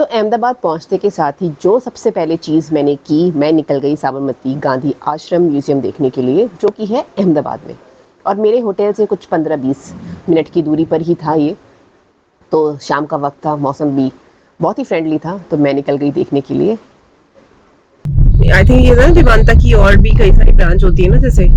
अहमदाबाद पहुंचने के साथ ही जो सबसे पहले चीज़ मैंने की, मैं निकल गई साबरमती गांधी आश्रम म्यूज़ियम देखने के लिए, जो कि है अहमदाबाद में। और मेरे होटल से कुछ 15-20 मिनट की दूरी पर ही था ये। तो शाम का वक्त था, मौसम भी बहुत ही फ्रेंडली था, तो मैं निकल गई देखने के लिए। आई थिंक ये ना विमानता की और भी कई सारी ब्रांच होती है ना, जैसे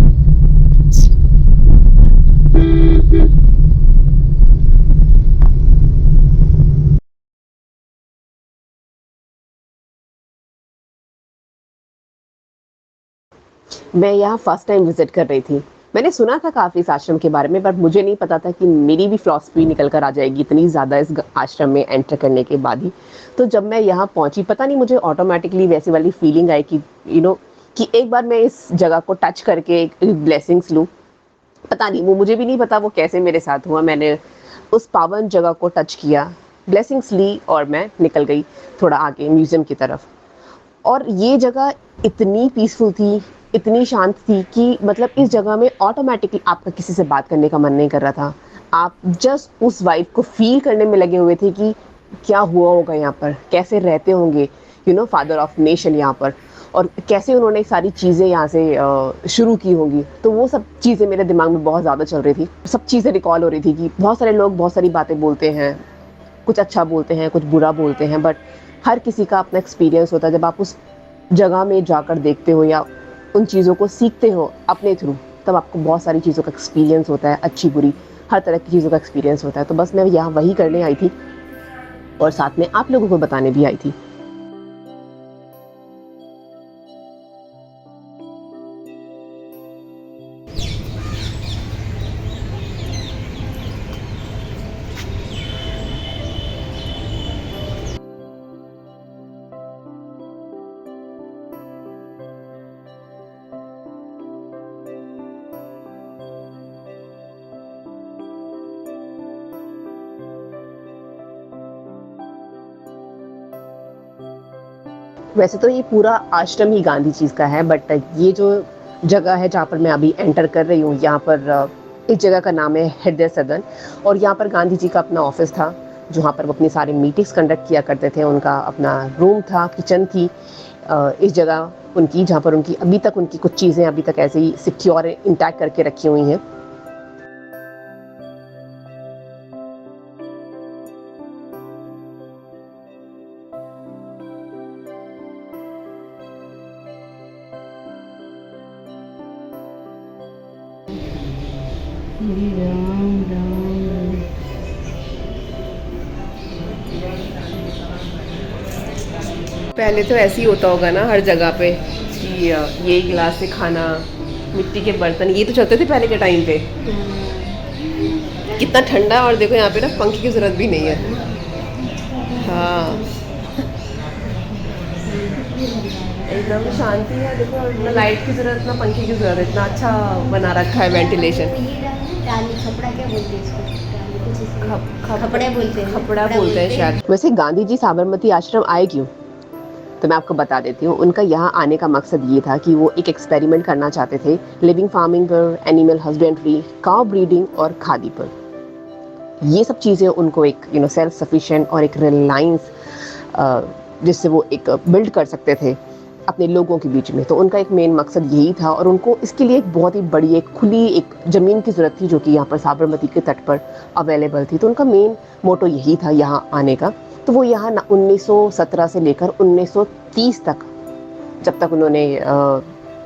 मैं यहाँ फर्स्ट टाइम विजिट कर रही थी। मैंने सुना था काफ़ी इस आश्रम के बारे में, बट मुझे नहीं पता था कि मेरी भी फिलॉसफी निकल कर आ जाएगी इतनी ज़्यादा इस आश्रम में एंटर करने के बाद ही। तो जब मैं यहाँ पहुँची, पता नहीं मुझे ऑटोमेटिकली वैसी वाली फीलिंग आई कि कि एक बार मैं इस जगह को टच करके एक ब्लेसिंग्स लूँ। पता नहीं, वो मुझे भी नहीं पता वो कैसे मेरे साथ हुआ। मैंने उस पावन जगह को टच किया, ब्लेसिंग्स ली और मैं निकल गई थोड़ा आगे म्यूज़ियम की तरफ। और ये जगह इतनी पीसफुल थी, इतनी शांत थी कि मतलब इस जगह में ऑटोमेटिकली आपका किसी से बात करने का मन नहीं कर रहा था। आप जस्ट उस वाइब को फ़ील करने में लगे हुए थे कि क्या हुआ होगा यहाँ पर, कैसे रहते होंगे फादर ऑफ नेशन यहाँ पर, और कैसे उन्होंने सारी चीज़ें यहाँ से शुरू की होंगी। तो वो सब चीज़ें मेरे दिमाग में बहुत ज़्यादा चल रही थी। सब चीज़ें रिकॉल हो रही थी कि बहुत सारे लोग बहुत सारी बातें बोलते हैं, कुछ अच्छा बोलते हैं, कुछ बुरा बोलते हैं, बट हर किसी का अपना एक्सपीरियंस होता है। जब आप उस जगह में जाकर देखते हो या उन चीज़ों को सीखते हो अपने थ्रू, तब आपको बहुत सारी चीज़ों का एक्सपीरियंस होता है, अच्छी बुरी हर तरह की चीज़ों का एक्सपीरियंस होता है। तो बस मैं यहाँ वही करने आई थी और साथ में आप लोगों को बताने भी आई थी। वैसे तो ये पूरा आश्रम ही गांधी जी का है, बट ये जो जगह है जहाँ पर मैं अभी एंटर कर रही हूँ, यहाँ पर इस जगह का नाम है हृदय सदन। और यहाँ पर गांधी जी का अपना ऑफिस था, जहाँ पर वो अपनी सारी मीटिंग्स कंडक्ट किया करते थे। उनका अपना रूम था, किचन थी इस जगह उनकी, जहाँ पर उनकी अभी तक उनकी कुछ चीज़ें अभी तक ऐसे ही सिक्योर इंटैक्ट करके रखी हुई हैं। पहले तो ऐसे ही होता होगा ना हर जगह पे कि ये गिलास से खाना, मिट्टी के बर्तन, ये तो चलते थे पहले के टाइम पे। कितना ठंडा, और देखो यहाँ पे ना पंखे की ज़रूरत भी नहीं है। हाँ, एकदम शांति है। देखो, ना लाइट की ज़रूरत ना पंखे की ज़रूरत, इतना अच्छा बना रखा है वेंटिलेशन। खपड़ा क्या बोलते हैं इसको? कुछ इसको खपड़ा बोलते हैं, खपड़ा बोलते हैं शायद। वैसे गांधी जी साबरमती आश्रम आए क्यों, तो मैं आपको बता देती हूँ। उनका यहाँ आने का मकसद ये था कि वो एक एक्सपेरिमेंट करना चाहते थे लिविंग फार्मिंग पर, एनिमल हस्बेंड्री, काउ ब्रीडिंग और खादी पर। ये सब चीज़ें उनको एक सेल्फ सफिशिएंट और एक रिलायंस जिससे वो एक बिल्ड कर सकते थे अपने लोगों के बीच में। तो उनका एक मेन मकसद यही था, और उनको इसके लिए एक बहुत ही बड़ी एक खुली एक ज़मीन की ज़रूरत थी, जो कि यहाँ पर साबरमती के तट पर अवेलेबल थी। तो उनका मेन मोटो यही था यहाँ आने का। तो वो यहाँ 1917 से लेकर 1930 तक, जब तक उन्होंने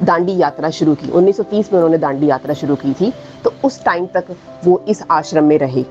दांडी यात्रा शुरू की, 1930 में उन्होंने दांडी यात्रा शुरू की थी, तो उस टाइम तक वो इस आश्रम में रहे।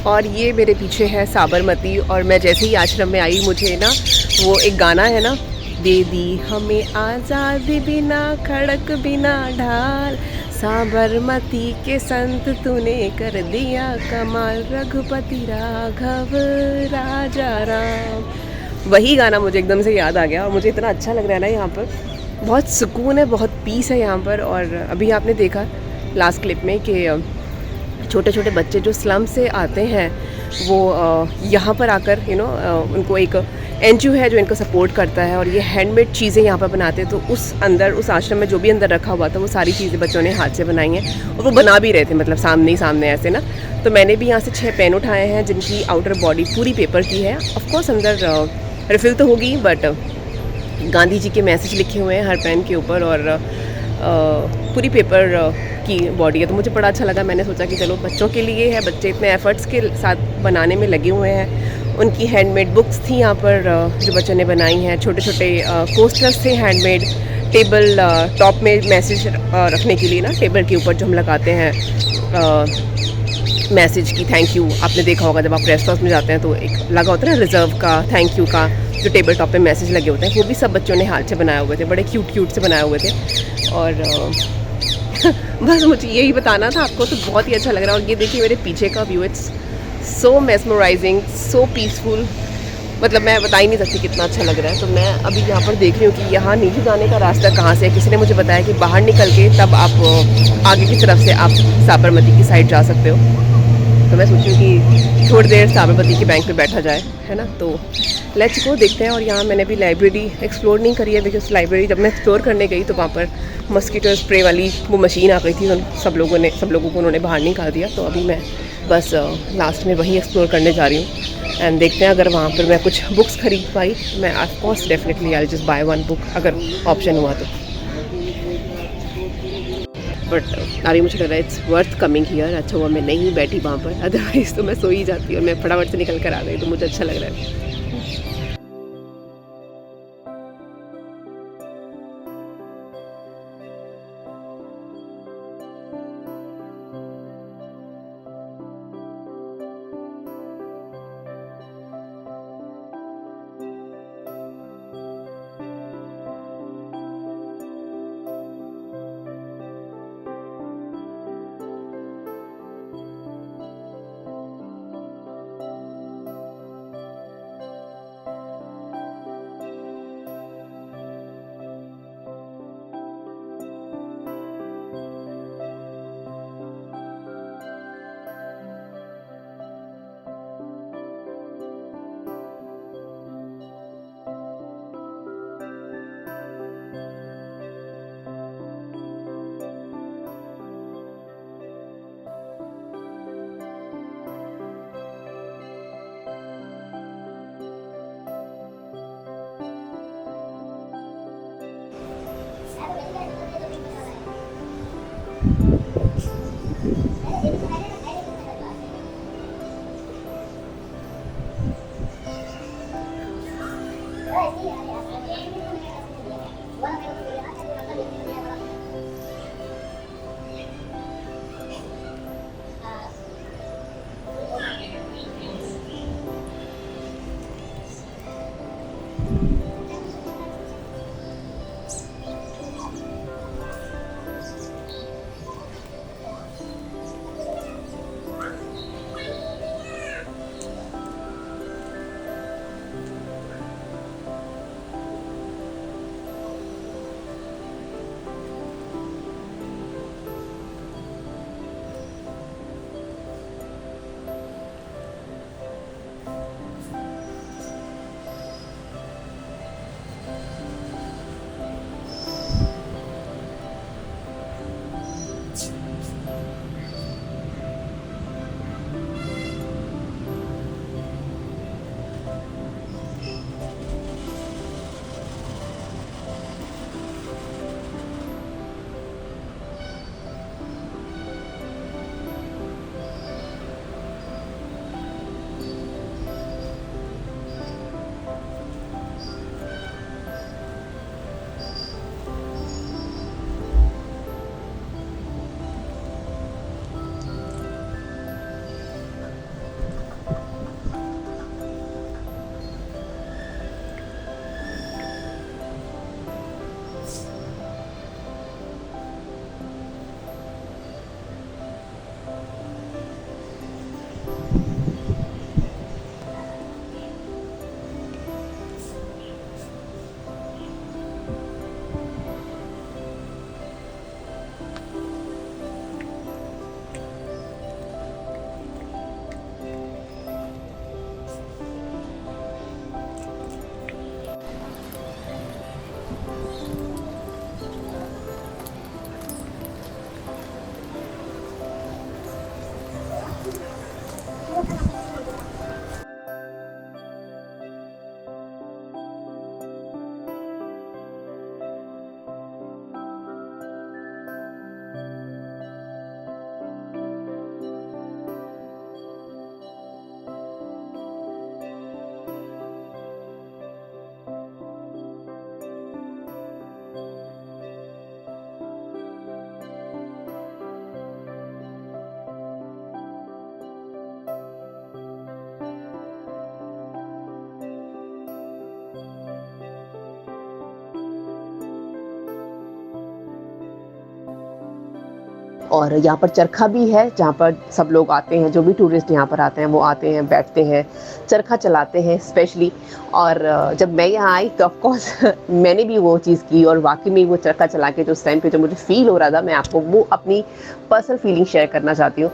और ये मेरे पीछे है साबरमती, और मैं जैसे ही आश्रम में आई, मुझे ना वो एक गाना है ना, दे दी हमें आज़ादी बिना खड़क बिना ढाल, साबरमती के संत तूने कर दिया कमाल, रघुपति राघव राजा राम। वही गाना मुझे एकदम से याद आ गया और मुझे इतना अच्छा लग रहा है ना यहाँ पर, बहुत सुकून है, बहुत पीस है यहाँ पर। और अभी आपने देखा लास्ट क्लिप में कि छोटे छोटे बच्चे जो स्लम से आते हैं वो यहाँ पर आकर उनको एक एनजीओ है जो इनको सपोर्ट करता है और ये हैंडमेड चीज़ें यहाँ पर बनाते हैं। तो उस आश्रम में जो भी अंदर रखा हुआ था वो सारी चीज़ें बच्चों ने हाथ से बनाई हैं और वो बना भी रहे थे, मतलब सामने ही सामने ऐसे ना। तो मैंने भी यहाँ से 6 पेन उठाए हैं जिनकी आउटर बॉडी पूरी पेपर की है। ऑफकोर्स अंदर रिफिल तो होगी, बट गांधी जी के मैसेज लिखे हुए हैं हर पेन के ऊपर और पूरी पेपर की बॉडी है। तो मुझे बड़ा अच्छा लगा, मैंने सोचा कि चलो बच्चों के लिए है, बच्चे इतने एफर्ट्स के साथ बनाने में लगे हुए हैं। उनकी हैंडमेड बुक्स थी यहाँ पर जो बच्चों ने बनाई हैं, छोटे छोटे कोस्टर्स थे हैंडमेड, टेबल टॉप में मैसेज रखने के लिए ना, टेबल के ऊपर जो हम लगाते हैं मैसेज की थैंक यू। आपने देखा होगा जब आप रेस्टोरेंट में जाते हैं तो एक लगा होता है ना रिजर्व का, थैंक यू का, जो टेबल टॉप पे मैसेज लगे होते हैं, वो भी सब बच्चों ने हाथ से बनाए हुए थे, बड़े क्यूट से बनाए हुए थे। और बस मुझे यही बताना था आपको, तो बहुत ही अच्छा लग रहा है। और ये देखिए मेरे पीछे का view, it's so mesmerising, so peaceful, मतलब मैं बता ही नहीं सकती कितना अच्छा लग रहा है। तो मैं अभी यहाँ पर देख रही हूँ कि यहाँ नीचे जाने का रास्ता कहाँ से है। किसी ने मुझे बताया कि बाहर निकल के तब आप आगे की तरफ से आप साबरमती की साइड जा सकते हो। तो मैं सोचूँ कि थोड़ी देर साबरमती के बैंक पे बैठा जाए, है ना। तो लेट्स गो, देखते हैं। और यहाँ मैंने भी लाइब्रेरी एक्सप्लोर नहीं करी है, बिकॉज लाइब्रेरी जब मैं एक्सप्लोर करने गई तो वहाँ पर मस्कीटो स्प्रे वाली वो मशीन आ गई थी, तो सब लोगों को उन्होंने बाहर निकाल दिया। तो अभी मैं बस लास्ट में वही एक्सप्लोर करने जा रही हूँ एंड देखते हैं अगर वहाँ पर मैं कुछ बुक्स खरीद पाई। मैं of course definitely I just by 1 book अगर ऑप्शन हुआ तो। बट अभी मुझे लग रहा है इट्स वर्थ कमिंग हियर। अच्छा हुआ मैं नहीं बैठी वहाँ पर, अदरवाइज़ तो मैं सो ही जाती और मैं फटाफट से निकल कर आ गई। तो मुझे अच्छा लग रहा है। और यहाँ पर चरखा भी है जहाँ पर सब लोग आते हैं, जो भी टूरिस्ट यहाँ पर आते हैं वो आते हैं, बैठते हैं, चरखा चलाते हैं स्पेशली। और जब मैं यहाँ आई तो ऑफ कोर्स मैंने भी वो चीज़ की, और वाकई में वो चरखा चला के जो उस टाइम पे जो मुझे फ़ील हो रहा था, मैं आपको वो अपनी पर्सनल फीलिंग शेयर करना चाहती हूँ।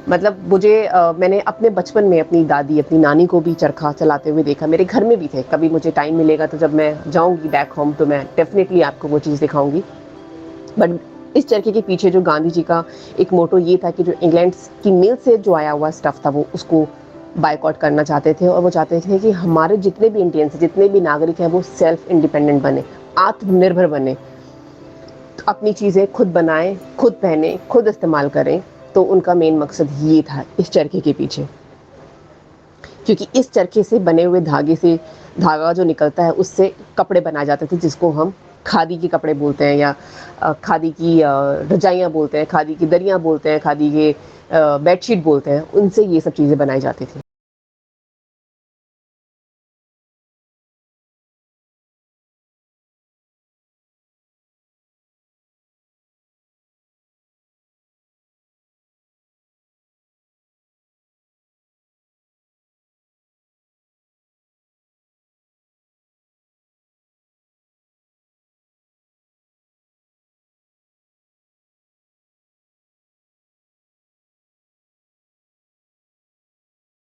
मतलब मुझे मैंने अपने बचपन में अपनी दादी, अपनी नानी को भी चरखा चलाते हुए देखा, मेरे घर में भी थे। कभी मुझे टाइम मिलेगा तो जब मैं जाऊँगी बैक होम तो मैं डेफिनेटली आपको वो चीज़ दिखाऊँगी। बट इस चरखे के पीछे जो गांधी जी का एक मोटो ये था कि जो इंग्लैंड की मिल से जो आया हुआ स्टफ़ था वो उसको बायकॉट करना चाहते थे, और वो चाहते थे कि हमारे जितने भी इंडियंस, जितने भी नागरिक हैं वो सेल्फ इंडिपेंडेंट बने, आत्मनिर्भर बने, तो अपनी चीज़ें खुद बनाएं, खुद पहने, खुद इस्तेमाल करें। तो उनका मेन मकसद ये था इस चरखे के पीछे, क्योंकि इस चरखे से बने हुए धागे से, धागा जो निकलता है उससे कपड़े बनाए जाते थे, जिसको हम खादी के कपड़े बोलते हैं, या खादी की रजाइयाँ बोलते हैं, खादी की दरियाँ बोलते हैं, खादी के बेडशीट बोलते हैं। उनसे ये सब चीज़ें बनाई जाती थी।